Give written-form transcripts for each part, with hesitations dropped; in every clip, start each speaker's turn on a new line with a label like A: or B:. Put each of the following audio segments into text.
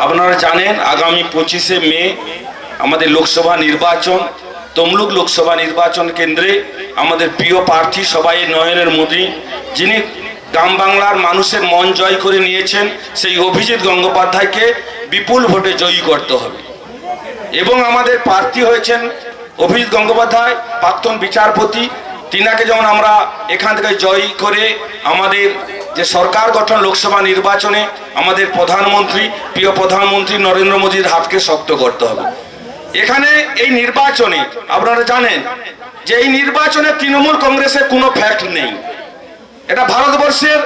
A: আপনারা জানেন আগামী 25শে মে আমাদের লোকসভা নির্বাচন। তমলুক লোকসভা নির্বাচন কেন্দ্রে আমাদের প্রিয় প্রার্থী সবাই নয়নের মোদী, যিনি গ্রাম বাংলার মানুষের মন জয় করে নিয়েছেন, সেই অভিজিৎ গঙ্গোপাধ্যায়কে বিপুল ভোটে জয়ী করতে হবে। এবং আমাদের প্রার্থী হয়েছেন অভিজিৎ গঙ্গোপাধ্যায়, প্রাক্তন বিচারপতি। তিনাকে যেমন আমরা এখান থেকে জয়ী করে আমাদের যে সরকার গঠন লোকসভা নির্বাচনে আমাদের প্রধানমন্ত্রী, প্রিয় প্রধানমন্ত্রী নরেন্দ্র মোদীর হাতকে শক্ত করতে হবে। এখানে এই নির্বাচনে আপনারা জানেন যে এই নির্বাচনে তৃণমূল কংগ্রেসের কোনো ফ্যাক্ট নেই। এটা ভারতবর্ষের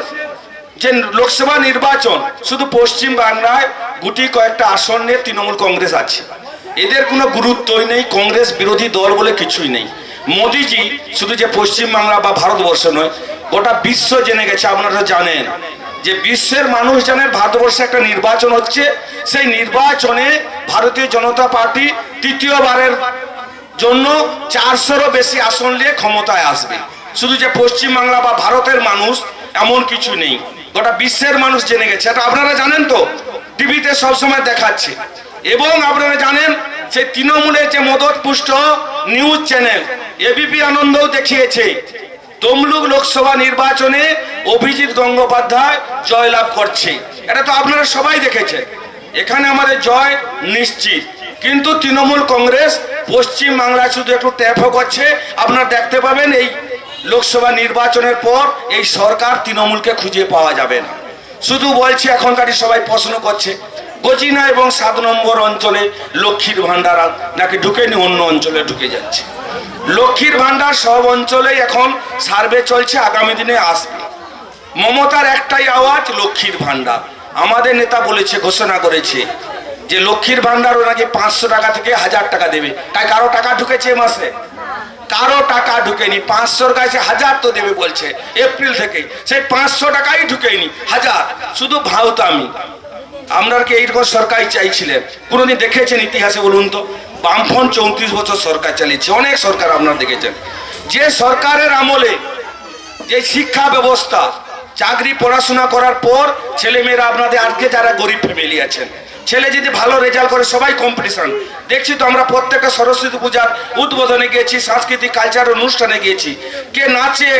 A: যে লোকসভা নির্বাচন, শুধু পশ্চিম বাংলায় গুটি কয়েকটা আসন নিয়ে তৃণমূল কংগ্রেস আছে। এদের কোনো গুরুত্বই নেই, কংগ্রেস বিরোধী দল বলে কিছুই নেই। মোদিজি শুধু যে পশ্চিম বাংলা বা ভারতবর্ষ নয়, গোটা বিশ্ব জেনে গেছে। আপনারা জানেন যে বিশ্বের মানুষ জানেন ভারতবর্ষে একটা নির্বাচন হচ্ছে, সেই নির্বাচনে ভারতীয় জনতা পার্টি তৃতীয়বারের জন্য 400-রও বেশি আসন নিয়ে ক্ষমতায় আসবে। শুধু যে পশ্চিম বাংলা বা ভারতের মানুষ এমন কিছু নেই, গোটা বিশ্বের মানুষ জেনে গেছে। এটা আপনারা জানেন তো, টিভিতে সবসময় দেখাচ্ছে। এবং আপনারা জানেন সেই তৃণমূলের যে মদতপুষ্ট নিউজ চ্যানেল এবিপি আনন্দও দেখিয়েছে তমলুক লোকসভা নির্বাচনে অভিজিৎ গঙ্গোপাধ্যায় জয়লাভ করছে। এটা তো আপনারা সবাই দেখেছেন। এখানে আমাদের জয় নিশ্চিত। কিন্তু তৃণমূল কংগ্রেস পশ্চিম বাংলায় শুধু একটু ট্যাপও করছে। আপনারা দেখতে পাবেন এই লোকসভা নির্বাচনের পর এই সরকার তৃণমূলকে খুঁজে পাওয়া যাবে না। শুধু বলছে, এখনকার সবাই প্রশ্ন করছে গজিনা এবং 7 নম্বর অঞ্চলে লক্ষ্মীর ভান্ডার নাকি ঢুকেনি, অন্য অঞ্চলে ঢুকে যাচ্ছে। লক্ষ্মীর ভান্ডার সব অঞ্চলেই এখন সার্ভে চলছে, আগামী দিনে আসবে। মমতার একটাই আওয়াজ, লক্ষ্মীর ভান্ডার। আমাদের নেতা বলেছে, ঘোষণা করেছে যে লক্ষ্মীর ভান্ডারও নাকি 500 টাকা থেকে 1000 টাকা দেবে। তাই কারো টাকা ঢুকেছে এ মাসে? কারো টাকা ঢুকেনি। 500-র কাছে 1000 তো দেবে বলছে এপ্রিল থেকে, সেই 500 টাকাই ঢুকেনি, 1000 শুধু ভাওতামি। আপনারা কি এইরকম সরকার চাইছিলেন? কোনোদিন দেখেছেন ইতিহাসে বলুন তো? বামফ্রন্ট 34 বছর সরকার চালিয়েছে, অনেক সরকার আপনারা দেখেছেন। যে সরকারের আমলে যে শিক্ষা ব্যবস্থা, চাকরি পড়াশোনা করার পর ছেলেমেয়েরা আপনাদের আজকে যারা গরিব ফ্যামিলি আছেন, ছেলে যদি ভালো রেজাল্ট করে সবাই কম্পিটিশন দেখছি তো। আমরা প্রত্যেকটা সরস্বতী পূজার উদ্বোধনে গিয়েছি, সাংস্কৃতিক কালচার অনুষ্ঠানে গিয়েছি। কে নাচে,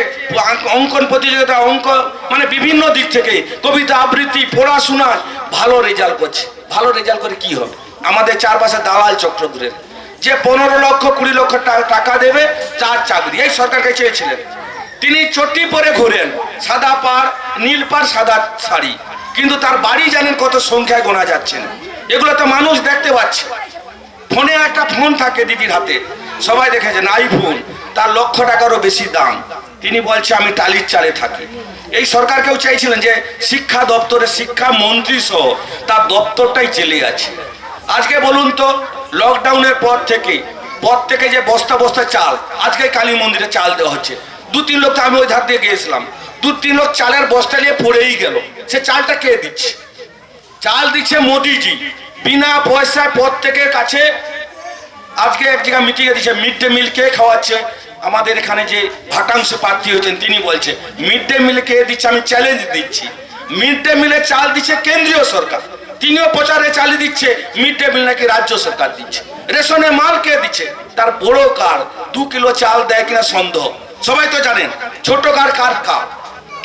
A: অঙ্কন প্রতিযোগিতা, অঙ্ক মানে বিভিন্ন দিক থেকে, কবিতা আবৃত্তি, পড়াশোনা ভালো রেজাল্ট করছে। ভালো রেজাল্ট করে কি হবে? আমাদের চারপাশে দালাল চক্র ঘুরে, যে 15 লক্ষ 20 লক্ষ টাকা দেবে, 4 চাকরি। এই সরকারকে চেয়েছিলেন। তিনি চটি পরে ঘুরেন, সাদা পাড়, নীল পাড়, সাদা শাড়ি, কিন্তু তার বাড়ি জানেন কত সংখ্যায় গোনা যাচ্ছে না। এগুলো তো মানুষ দেখতে পাচ্ছে। ফোনে একটা ফোন থাকে দিদির হাতে, সবাই দেখেছেন, আইফোন, তার লক্ষ টাকারও বেশি দাম। তিনি বলছে আমি টালির চালে থাকি। এই সরকারকেও চাইছিলেন যে শিক্ষা দপ্তরে শিক্ষা মন্ত্রী সহ তার দপ্তরটাই চলে আছে। আজকে বলুন তো, লকডাউনের পর থেকে যে বস্তা বস্তা চাল, আজকে কালী মন্দিরে চাল দেওয়া হচ্ছে। 2-3 লোক, আমি ওই ধার দিয়ে গিয়েছিলাম, 2-3 লোক চালের বস্তা নিয়ে পড়েই গেল। সে চালটা কে দিচ্ছে? চাল দিচ্ছে মোদিজি, বিনা পয়সায় প্রত্যেকের কাছে। আজকে এক জায়গায় মিটিংয়ে দিচ্ছে মিড ডে মিল কে খাওয়াচ্ছে। আমাদের এখানে যে ভাটাংশ প্রার্থী হয়েছেন তিনি বলছে মিড ডে মিল কে দিচ্ছে, আমি চ্যালেঞ্জ দিচ্ছি। মিড ডে মিলে চাল দিচ্ছে কেন্দ্রীয় সরকার, তিনিও প্রচারে চালিয়ে দিচ্ছে মিড ডে মিল নাকি রাজ্য সরকার দিচ্ছে। রেশনে মাল কে দিচ্ছে? তার বড় কার্ড 2 কিলো চাল দেয় কিনা সন্দেহ। সবাই তো জানেন ছোট কার কার্ড,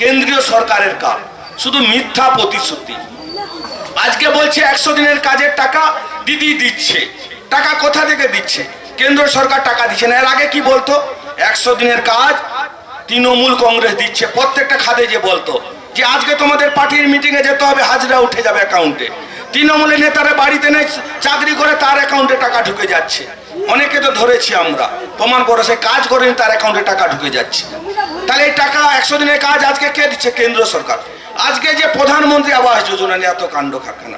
A: কেন্দ্রীয় সরকারের কার্ড। শুধু মিথ্যা প্রতিশ্রুতি। আজকে বলছে 100 দিনের কাজের টাকা দিদি দিচ্ছে। টাকা কোথা থেকে দিচ্ছে? কেন্দ্র সরকার টাকা দিচ্ছে না। এর আগে কি বলতো? 100 দিনের কাজ তৃণমূল কংগ্রেস দিচ্ছে। প্রত্যেকটা খাতে যে বলতো যে আজকে তোমাদের পার্টির মিটিংয়ে যেতে হবে, হাজিরা উঠে যাবে অ্যাকাউন্টে। তৃণমূলের নেতারা বাড়িতে নেই, চাকরি করে তার অ্যাকাউন্টে টাকা ঢুকে যাচ্ছে। অনেকে তো ধরেছি আমরা, প্রমাণ করে সে কাজ করেনি, তার অ্যাকাউন্টে টাকা ঢুকে যাচ্ছে। তাহলে এই টাকা 100 দিনের কাজ আজকে কে দিচ্ছে? কেন্দ্র সরকার। আজকে যে প্রধানমন্ত্রী আবাস যোজনা নিয়ে এত কাণ্ড কারখানা,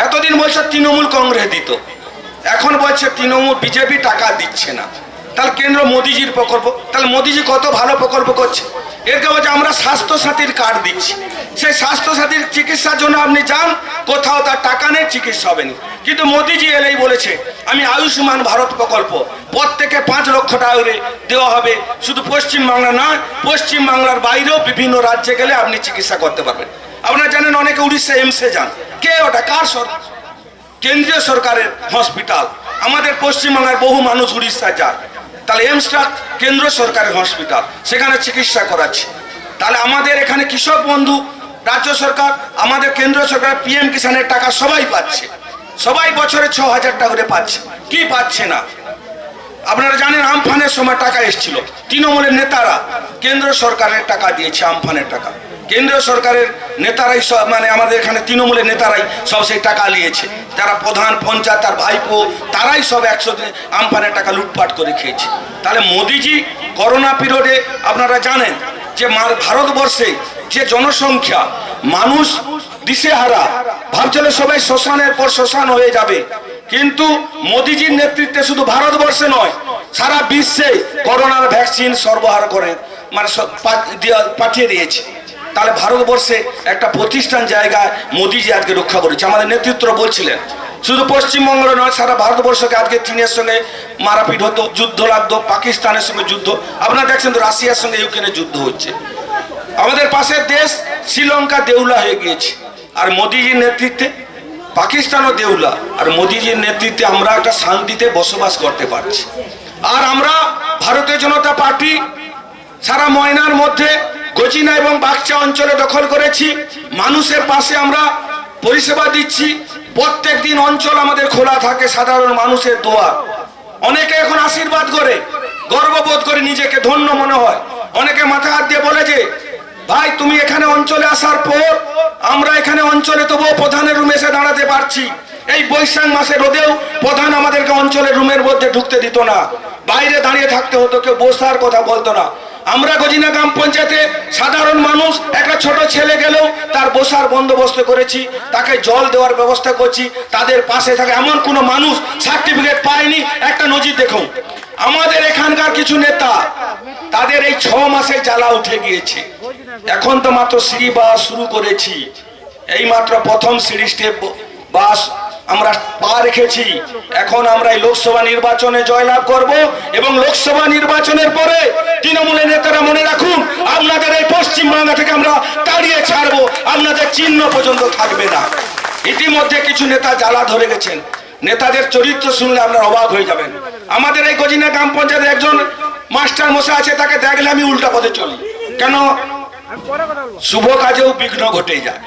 A: এতদিন বলছে তৃণমূল কংগ্রেস দিত, এখন বলছে তৃণমূল বিজেপি টাকা দিচ্ছে না। তাহলে কেন্দ্র মোদিজির প্রকল্প, তাহলে মোদিজি কত ভালো প্রকল্প করছে। এরকে বলছে আমরা স্বাস্থ্য সাথীর কার্ড দিচ্ছি। সেই স্বাস্থ্য সাথীর চিকিৎসার জন্য আপনি যান, কোথাও তার টাকা নেই, চিকিৎসা হবে না। কিন্তু মোদিজি এলেই বলেছে আমি আয়ুষ্মান ভারত প্রকল্প, প্রত্যেকে 5 লক্ষ টাকা করে দেওয়া হবে। শুধু পশ্চিম বাংলা নয়, পশ্চিম বাংলার বাইরেও বিভিন্ন রাজ্যে গেলে আপনি চিকিৎসা করতে পারবেন। আপনারা জানেন অনেকে উড়িষ্যা এমসে যান। কে ওটা? কার সরকার? কেন্দ্রীয় সরকারের হসপিটাল, আমাদের পশ্চিমবাংলার বহু মানুষ উড়িষ্যা যায়, তাহলে এইমসটা কেন্দ্র সরকারের হসপিটাল, সেখানে চিকিৎসা করাচ্ছে। তাহলে আমাদের এখানে কৃষক বন্ধু, রাজ্য সরকার, আমাদের কেন্দ্র সরকার PM কিষানের টাকা সবাই পাচ্ছে, সবাই বছরে 6,000 টাকা করে পাচ্ছে। কি পাচ্ছে না? আপনারা জানেন আমফানের সময় টাকা এসেছিল, তৃণমূলের নেতারা কেন্দ্র সরকারের টাকা দিয়েছে, আমফানের টাকা কেন্দ্রীয় সরকারের নেতারাই সব, মানে আমাদের এখানে তৃণমূলের নেতারাই সব সেই টাকা নিয়েছে। যারা প্রধান পঞ্চায়েত, তার ভাইপো, তারাই সব 100 দিনে আমফানের টাকা লুটপাট করে খেয়েছে। তাহলে মোদিজি করোনা পিরিয়ডে আপনারা জানেন যে ভারতবর্ষে যে জনসংখ্যা, মানুষ দিশেহারা, ভাবছিল সবাই শ্মশানের পর শ্মশান হয়ে যাবে, কিন্তু মোদিজির নেতৃত্বে শুধু ভারতবর্ষে নয়, সারা বিশ্বে করোনার ভ্যাকসিন সরবরাহ করে, মানে পাঠিয়ে দিয়েছে। তাহলে ভারতবর্ষে একটা প্রতিষ্ঠান জায়গায় মোদিজি আজকে রক্ষা করেছে। আমাদের নেতৃত্ব বলছিলেন শুধু পশ্চিমবঙ্গ নয়, সারা ভারতবর্ষকে আজকে চীনের সঙ্গে মারাপিট হতো, যুদ্ধ লাগতো, পাকিস্তানের সঙ্গে যুদ্ধ, আপনারা দেখছেন তো রাশিয়ার সঙ্গে ইউক্রেনের যুদ্ধ হচ্ছে। আমাদের পাশের দেশ শ্রীলঙ্কা দেউলা হয়ে গিয়েছে, আর মোদিজির নেতৃত্বে পাকিস্তানও দেউলা, আর মোদিজির নেতৃত্বে আমরা একটা শান্তিতে বসবাস করতে পারছি। আর আমরা ভারতীয় জনতা পার্টি সারা ময়নার মধ্যে গজিনা এবং বাগচা অঞ্চলে দখল করেছি, মানুষের পাশে আমরা পরিষেবা দিচ্ছি। প্রত্যেক দিন অঞ্চল আমাদের খোলা থাকে, সাধারণ মানুষের দোয়া। অনেকে এখন আশীর্বাদ করে, গর্ববোধ করে, নিজেকে ধন্য মনে হয়। অনেকে মাথা হাত দিয়ে বলে যে ভাই তুমি এখানে অঞ্চলে আসার পর আমরা এখানে অঞ্চলে তবুও প্রধানের রুমে এসে দাঁড়াতে পারছি। এই বৈশাখ মাসে রোদেও প্রধান আমাদেরকে অঞ্চলের রুমের মধ্যে ঢুকতে দিত না, বাইরে দাঁড়িয়ে থাকতে হতো, কেউ বসার কথা বলতো না। আমরা গজিনা গ্রাম পঞ্চায়েতে সাধারণ মানুষ, একটা ছোট ছেলে গেলেও তার বসার বন্দোবস্ত করেছি, তাকে জল দেওয়ার ব্যবস্থা করছি, তাদের পাশে থাকে। এমন কোনো মানুষ সার্টিফিকেট পায়নি, একটা নজির দেখুন। আমাদের এখানকার কিছু নেতা, তাদের এই 6 মাসে জ্বালা উঠে গিয়েছে। এখন তো মাত্র সিঁড়ি বাস শুরু করেছি, এই মাত্র প্রথম সিঁড়ি স্টেপ বাস আমরা পা রেখেছি। এখন আমরা এই লোকসভা নির্বাচনে জয়লাভ করব, এবং লোকসভা নির্বাচনের পরে তৃণমূলের নেতারা মনে রাখুন, আপনাদের এই পশ্চিমবাংলা থেকে আমরা তাড়িয়ে ছাড়বো, আপনাদের চিহ্ন পর্যন্ত থাকবে না। ইতিমধ্যে কিছু নেতা জ্বালা ধরে গেছেন, নেতাদের চরিত্র শুনলে আপনারা অবাক হয়ে যাবেন। আমাদের এই গজিনা গ্রাম পঞ্চায়েতে একজন মাস্টার মশাই আছে, তাকে দেখলে আমি উল্টা পথে চলি, কেন? শুভ কাজেও বিঘ্ন ঘটে যায়,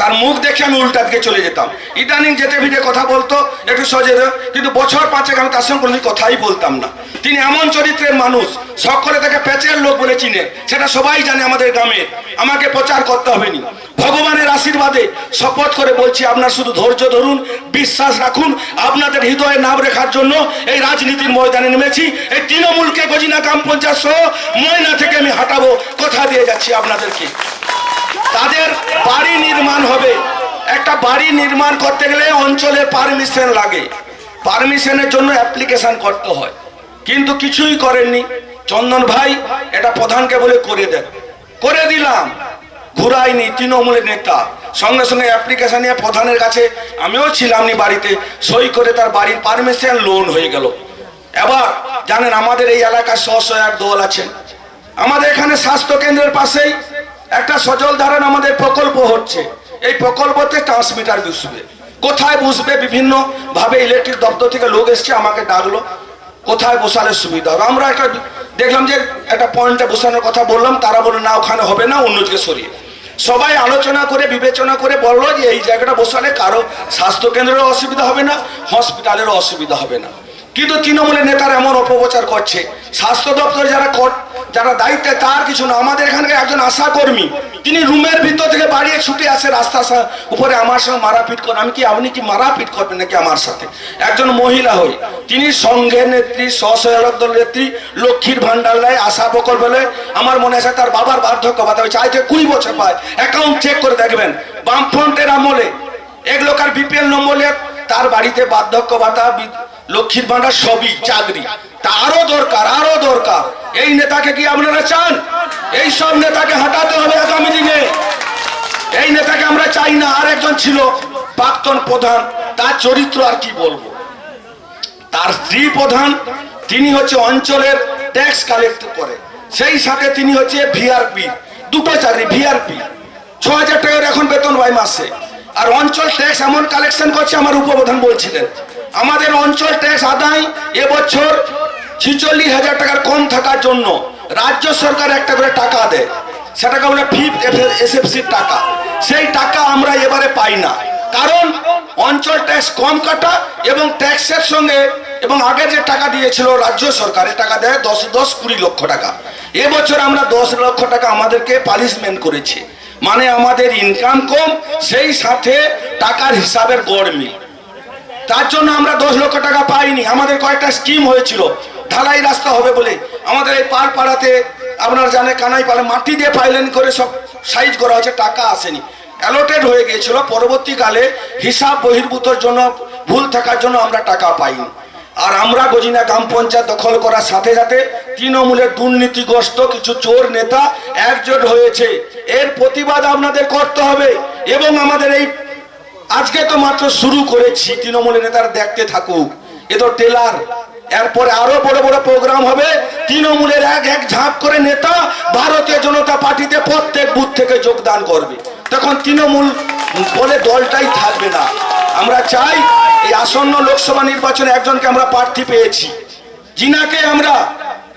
A: তার মুখ দেখে আমি উল্টা দিকে চলে যেতাম। ইদানিং যেতে ভিড়ে কথা বলতো একটু সহজে, কিন্তু বছর 5 আমি তার সঙ্গে কোনোদিন কথাই বলতাম না। তিনি এমন চরিত্রের মানুষ, সকলে তাকে পেঁচের লোক বলে চিনে, সেটা সবাই জানে আমাদের গ্রামে। আমাকে প্রচার করতে হবে না, ভগবানের আশীর্বাদে শপথ করে বলছি, আপনার শুধু ধৈর্য ধরুন, বিশ্বাস রাখুন। আপনাদের হৃদয়ে নাম রেখার জন্য এই রাজনীতির ময়দানে নেমেছি। এই তৃণমূলকে গজিনা গ্রাম পঞ্চায়েত সহ ময়না থেকে আমি হাঁটাবো, কথা দিয়ে যাচ্ছি আপনাদেরকে। তাদের বাড়ি নির্মাণ হবে, একটা বাড়ি নির্মাণ করতে গেলে অঞ্চলের পারমিশন লাগে, পারমিশনের জন্য অ্যাপ্লিকেশন করতে হয়, কিন্তু কিছুই করেননি চন্দন ভাই। এটা প্রধানকে বলে করে দেন, করে দিলাম, ঘুরাইনি। তৃণমূলের নেতা সঙ্গে সঙ্গে অ্যাপ্লিকেশন নিয়ে প্রধানের কাছে, আমিও ছিলাম নি বাড়িতে, সই করে তার বাড়ির পারমিশন লোন হয়ে গেল। এবার জানেন আমাদের এই এলাকায় স্বসহায়ক দল আছেন, আমাদের এখানে স্বাস্থ্য কেন্দ্রের পাশেই একটা সজল ধারণ আমাদের প্রকল্প হচ্ছে। এই প্রকল্পতে ট্রান্সমিটার বসবে, কোথায় বসবে বিভিন্ন ভাবে, ইলেকট্রিক দপ্তর থেকে লোক এসছে, আমাকে ডাকলো কোথায় বসালে সুবিধা হবে। আমরা একটা দেখলাম যে একটা পয়েন্টে বসানোর কথা বললাম, তারা বললো না ওখানে হবে না, অন্যদিকে সরিয়ে। সবাই আলোচনা করে বিবেচনা করে বললো যে এই জায়গাটা বসালে কারো স্বাস্থ্য কেন্দ্রেরও অসুবিধা হবে না, হসপিটালেরও অসুবিধা হবে না। কিন্তু তৃণমূলের নেতারা এমন অপপ্রচার করছে, স্বাস্থ্য দপ্তরে যারা দায়িত্বে তার কিছু না। আমাদের এখানকার একজন আশা কর্মী, তিনি রুমের ভিতর থেকে বাড়িয়ে ছুটে আসে রাস্তা উপরে আমার সঙ্গে মারাপিট করেন। আমি কি, আপনি কি মারাপিট করবেন নাকি আমার সাথে? একজন মহিলা হই, তিনি সংঘের নেত্রী, স্বসহায়ক দল নেত্রী, লক্ষ্মীর ভান্ডার নেয়, আশা প্রকল্প নেয়। আমার মনে আছে তার বাবার বার্ধক্য ভাতা হয়েছে, আজ থেকে 20 বছর পায়। অ্যাকাউন্ট চেক করে দেখবেন, বামফ্রন্টের আমলে এগুলোক আর BPL নম্বরে তার বাড়িতে বার্ধক্য ভাতা, লক্ষ্মীর ভান্ডার, সবই চাকরি। তা আরো দরকার, আরো দরকার। এই নেতাকে কি আপনারা চান? এই সব নেতাকে হাঁটাতে হবে আগামী দিনে, এই নেতাকে আমরা চাই না। আর একজন ছিল প্রাক্তন প্রধান, তার চরিত্র আর কি বলবো। তার স্ত্রী প্রধান, তিনি হচ্ছে অঞ্চলের ট্যাক্স কালেক্ট করে, সেই সাথে তিনি হচ্ছে VRP, দুটো চাকরি, VRP 6,000 টাকার এখন বেতন পায় মাসে। আর অঞ্চল ট্যাক্স এমন কালেকশন করছে, আমার উপপ্রধান বলছিলেন আমাদের অঞ্চল ট্যাক্স আদায় এবছর 46,000 টাকার কম থাকার জন্য রাজ্য সরকার একটা করে টাকা দেয়, সেটাকে বলে ফিফথ এসএফসির টাকা। সেই টাকা আমরা এবারে পাই না, কারণ অঞ্চল ট্যাক্স কম কাটা এবং ট্যাক্সের সঙ্গে এবং আগের যে টাকা দিয়েছিল রাজ্য সরকারের টাকা দেয় 10-20 লক্ষ টাকা। এবছর আমরা 10 লক্ষ টাকা আমাদেরকে পানিশমেন্ট করেছে, মানে আমাদের ইনকাম কম, সেই সাথে টাকার হিসাবের গড়মি, তার জন্য আমরা 10 লক্ষ টাকা পাইনি। আমাদের কয়েকটা স্কিম হয়েছিল, ঢালাই রাস্তা হবে বলে আমাদের এই পাড়াতে আপনারা জানেন কানাই পাড়ে মাটি দিয়ে পাইলেন করে সব সাইজ করা হয়েছে, টাকা আসেনি, অ্যালোটেড হয়ে গিয়েছিল। পরবর্তীকালে হিসাব বহির্ভূতর জন্য ভুল থাকার জন্য আমরা টাকা পাইনি। আর আমরা গজিনা গ্রাম পঞ্চায়েত দখল করার সাথে সাথে তৃণমূলের দুর্নীতিগ্রস্ত কিছু চোর নেতা একজোট হয়েছে, এর প্রতিবাদ আপনাদের করতে হবে। এবং আমাদের এই আজকে তো মাত্র শুরু করেছি, তৃণমূলের নেতারা দেখতে থাকুক, এ তো টেলার, এরপরে আরো বড় বড় প্রোগ্রাম হবে। তৃণমূলের এক ঝাঁপ করে নেতা ভারতীয় জনতা পার্টিতে প্রত্যেক বুথ থেকে যোগদান করবে, তখন তৃণমূল বলে দলটাই থাকবে না। আমরা চাই এই আসন্ন লোকসভা নির্বাচনে একজনকে আমরা প্রার্থী পেয়েছি, যিনাকে আমরা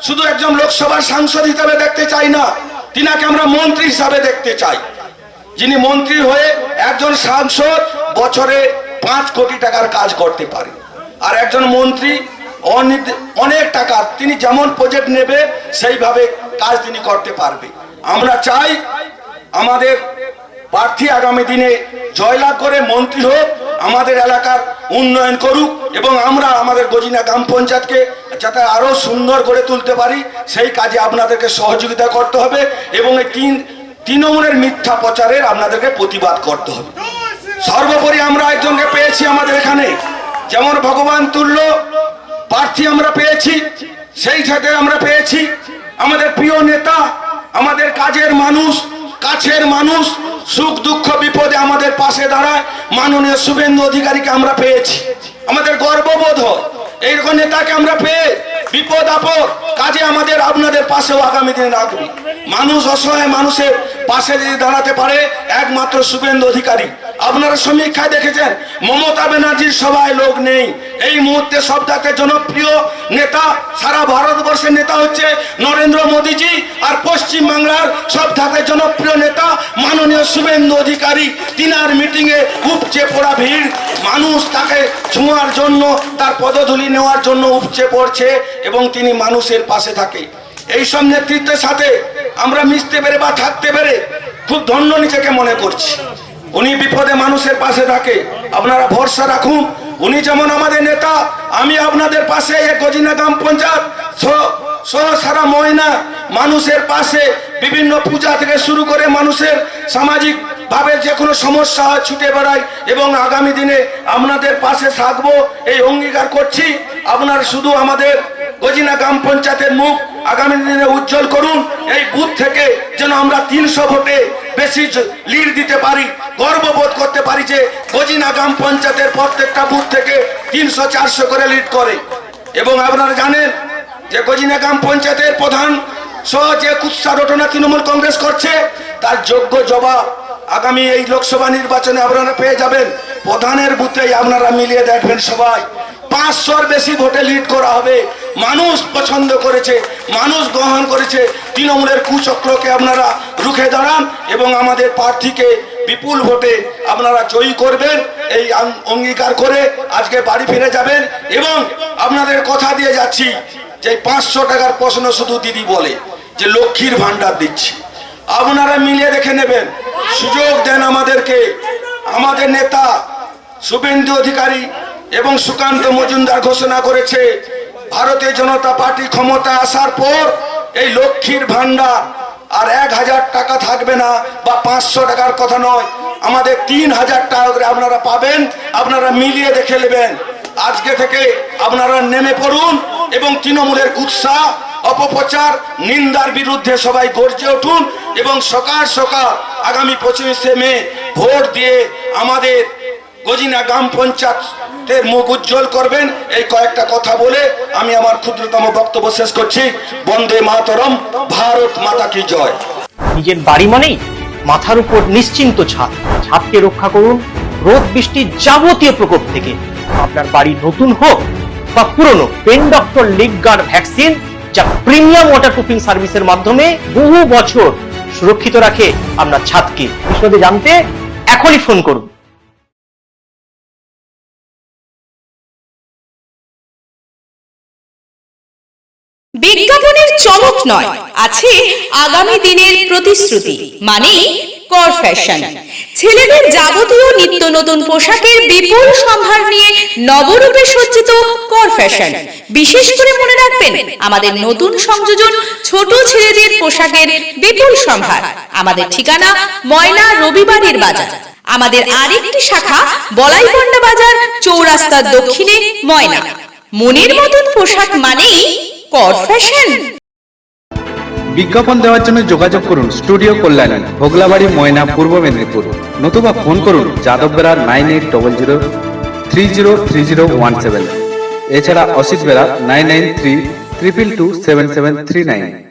A: শুধু একজন লোকসভার সাংসদ হিসাবে দেখতে চাই না, তিনাকে আমরা মন্ত্রী হিসাবে দেখতে চাই, যিনি মন্ত্রী হয়ে একজন সাংসদ বছরে 5 কোটি টাকার কাজ করতে পারে। আর একজন মন্ত্রী অনেক টাকা, তিনি যেমন প্রজেক্ট নেবে সেইভাবে কাজ তিনি করতে পারবে। আমরা চাই আমাদের প্রার্থী আগামী দিনে জয়লাভ করে মন্ত্রী হোক, আমাদের এলাকার উন্নয়ন করুক, এবং আমরা আমাদের গজিনা গ্রাম পঞ্চায়েতকে যাতে আরো সুন্দর করে তুলতে পারি সেই কাজে আপনাদেরকে সহযোগিতা করতে হবে। এবং এই তৃণমূলের মিথ্যা প্রচারের আপনাদেরকে প্রতিবাদ করতে হবে। সর্বোপরি আমরা একজনকে পেয়েছি আমাদের এখানে, যেমন ভগবান তুল্য প্রার্থী আমরা পেয়েছি, সেই সাথে আমরা পেয়েছি আমাদের প্রিয় নেতা, আমাদের কাজের মানুষ, কাছের মানুষ, সুখ দুঃখ বিপদে আমাদের পাশে দাঁড়ায় মাননীয় শুভেন্দু অধিকারীকে আমরা পেয়েছি। আমাদের গর্ববোধ হয় এইরকম নেতাকে আমরা পেয়ে বিপদ আপদ কাজে আমাদের আপনাদের পাশেও আগামী দিনে রাখবে। মানুষ অসহায় মানুষের পাশে যদি দাঁড়াতে পারে একমাত্র শুভেন্দু অধিকারী। আপনারা সমীক্ষায় দেখেছেন মমতা ব্যানার্জির সভায় লোক নেই, এই মুহূর্তে সবথেকে জনপ্রিয় নেতা সারা ভারতবর্ষের নেতা হচ্ছে নরেন্দ্র মোদীজি, আর পশ্চিম বাংলার সবথেকে জনপ্রিয় নেতা মাননীয় শুভেন্দু অধিকারী। তিনার মিটিং এ উপচে পড়া ভিড়, মানুষ তাকে ছোঁয়ার জন্য, তার পদধূলি নেওয়ার জন্য উপচে পড়ছে, এবং তিনি মানুষের পাশে থাকে। এই সব নেতৃত্বের সাথে আমরা মিশতে পেরে বা থাকতে পেরে খুব ধন্য নিজেকে মনে করছি। উনি বিপদে মানুষের পাশে থাকে, আপনারা ভরসা রাখুন। উনি যেমন আমাদের নেতা, আমি আপনাদের পাশে গজিনা গ্রাম পঞ্চায়েত সহ সারা ময়না মানুষের পাশে বিভিন্ন পূজা থেকে শুরু করে মানুষের সামাজিক ভাবে যে কোনো সমস্যা ছুটে বেড়াই, এবং আগামী দিনে আপনাদের পাশে থাকবো এই অঙ্গীকার করছি। আপনারা শুধু আমাদের গজিনা গ্রাম পঞ্চায়েতের মুখ আগামী দিনে উজ্জ্বল করুন, এই বুথ থেকে যেন আমরা 300 ভোটে বেশি লিড দিতে পারি, গর্ববোধ করতে পারি যে গজিনা গ্রাম পঞ্চায়েতের প্রত্যেকটা বুথ থেকে 300-400 করে লিড করে। এবং আপনারা জানেন যে গজিনা গ্রাম পঞ্চায়েতের প্রধান সহ যে কুৎসা রটনা তৃণমূল কংগ্রেস করছে, তার যোগ্য জবাব আগামী এই লোকসভা নির্বাচনে আপনারা পেয়ে যাবেন। প্রধানের বুথেই আপনারা মিলিয়ে দেখবেন সবাই 500-র বেশি ভোটে লিড করা হবে। মানুষ পছন্দ করেছে, মানুষ গ্রহণ করেছে, তৃণমূলের কুচক্রকে আপনারা রুখে দাঁড়ান এবং আমাদের প্রার্থীকে বিপুল ভোটে আপনারা জয়ী করবেন, এই অঙ্গীকার করে আজকে বাড়ি ফিরে যাবেন। এবং আপনাদের কথা দিয়ে যাচ্ছি যে 500 টাকার প্রশ্ন শুধু দিদি বলে যে লক্ষ্মীর ভান্ডার দিচ্ছি, আপনারা মিলিয়ে দেখে নেবেন, সুযোগ দেন আমাদেরকে। আমাদের নেতা শুভেন্দু অধিকারী এবং সুকান্ত মজুমদার ঘোষণা করেছে ভারতীয় জনতা পার্টি ক্ষমতায় আসার পর এই লক্ষ্মীর ভান্ডার আর 1000 টাকা থাকবে না, বা 500 টাকার কথা নয়, আমাদের 3000 টাকা করে আপনারা পাবেন। আপনারা মিলিয়ে দেখে নেবেন। আজকে থেকে আপনারা নেমে পড়ুন এবং তৃণমূলের কুৎসা অপপ্রচার নিন্দার বিরুদ্ধে সবাই গর্জে উঠুন, এবং সকাল সকাল আগামী 25শে মে ভোট দিয়ে আমাদের গজিনা গ্রাম পঞ্চায়েতের মুখ উজ্জ্বল করবেন। এই কয়েকটা কথা বলে আমি আমার ক্ষুদ্রতম বক্তব্য শেষ করছি। বন্দে মাতরম, ভারত মাতা কি জয়।
B: নিজের বাড়ি মানেই মাথার উপর নিশ্চিন্ত ছাদ, ছাদকে রক্ষা করুন রোদ বৃষ্টির যাবতীয় প্রকোপ থেকে। আপনার বাড়ি নতুন হোক বা পুরনো, pen doctor leak guard vaccine, যা প্রিমিয়াম ওয়াটারপ্রুফিং সার্ভিসের মাধ্যমে বহু বছর সুরক্ষিত রাখে আপনার ছাদকে। বিশদে জানতে এখনই ফোন করুন।
C: বিজ্ঞাপনের চমক নয়, আছে আগামী দিনের প্রতিশ্রুতি, মানে কর ফ্যাশন। ছেলেদের যাবতীয় নিত্য নতুন পোশাকের বিপুল সম্ভার নিয়ে নবরূপে সজ্জিত কর ফ্যাশন। বিশেষ করে মনে রাখবেন, আমাদের নতুন সংযোজন ছোট ছেলেদের পোশাকের বিপুল সম্ভার। আমাদের ঠিকানা ময়না রবিবারের বাজার। আমাদের আরেকটি শাখা বলাইপন্ডা বাজার, চৌরাস্তার দক্ষিণে ময়না। মনের মতন পোশাক মানেই কর ফ্যাশন।
D: বিজ্ঞাপন দেওয়ার জন্য যোগাযোগ করুন স্টুডিও কল্যাণী, ভোগলাবাড়ি, ময়না, পূর্ব মেদিনীপুর। নতুবা ফোন করুন যাদববেড়া 9800303017। এছাড়া অসিত বেড়া 9932227739।